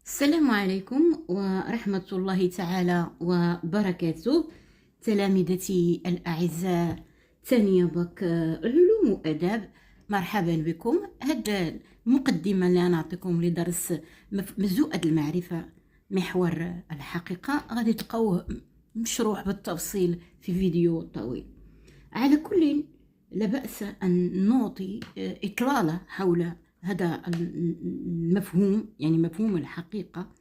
السلام عليكم ورحمة الله تعالى وبركاته. تلامذتي الأعزاء، ثانية بك علوم وأداب، مرحبا بكم. هذا المقدمة اللي نعطيكم لدرس مزوءة المعرفة محور الحقيقة غادي تلقاوه مشروح بالتفصيل في فيديو طويل. على كل لا بأس أن نعطي إطلالة حول هذا المفهوم، يعني مفهوم الحقيقة،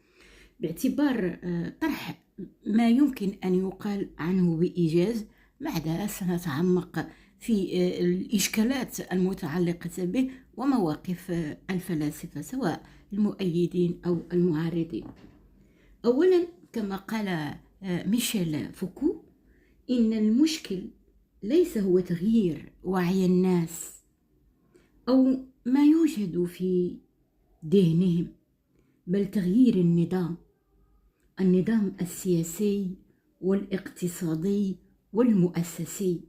باعتبار طرح ما يمكن أن يقال عنه بإيجاز. بعدها سنتعمق في الإشكالات المتعلقة به ومواقف الفلاسفة سواء المؤيدين أو المعارضين. أولا، كما قال ميشيل فوكو، إن المشكل ليس هو تغيير وعي الناس أو ما يوجد في ذهنهم، بل تغيير النظام السياسي والاقتصادي والمؤسسي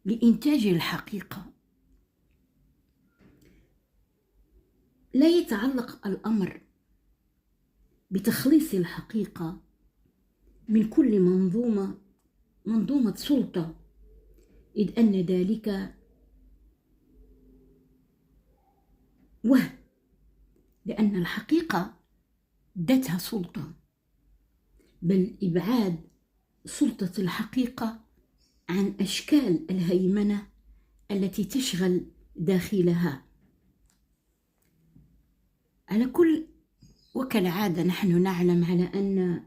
لإنتاج الحقيقة. لا يتعلق الأمر بتخليص الحقيقة من كل منظومة سلطة، إذ أن ذلك وهم، لأن الحقيقة ذاتها سلطة، بل إبعاد سلطة الحقيقة عن أشكال الهيمنة التي تشغل داخلها. على كل، وكالعادة نحن نعلم على أن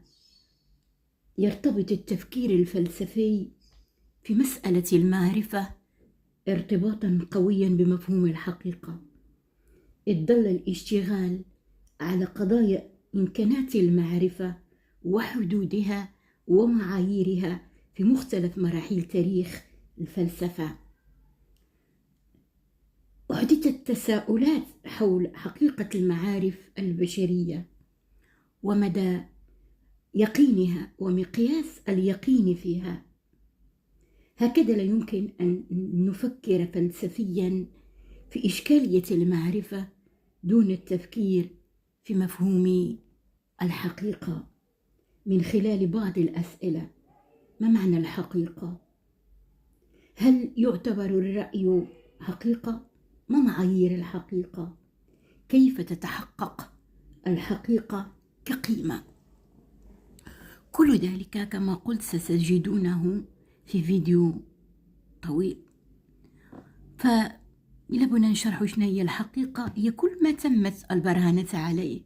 يرتبط التفكير الفلسفي في مسألة المعرفة ارتباطا قويا بمفهوم الحقيقة، إذ ظل الاشتغال على قضايا إمكانات المعرفة وحدودها ومعاييرها في مختلف مراحل تاريخ الفلسفة. أحدثت تساؤلات حول حقيقة المعارف البشرية ومدى يقينها ومقياس اليقين فيها. هكذا لا يمكن أن نفكر فلسفيا في إشكالية المعرفة دون التفكير في مفهوم الحقيقة من خلال بعض الأسئلة. ما معنى الحقيقة؟ هل يعتبر الرأي حقيقة؟ ما معايير الحقيقة؟ كيف تتحقق الحقيقة كقيمة؟ كل ذلك كما قلت ستجدونه في فيديو طويل. فإلا بنا نشرح شنو هي الحقيقة، هي كل ما تمت البرهنة عليه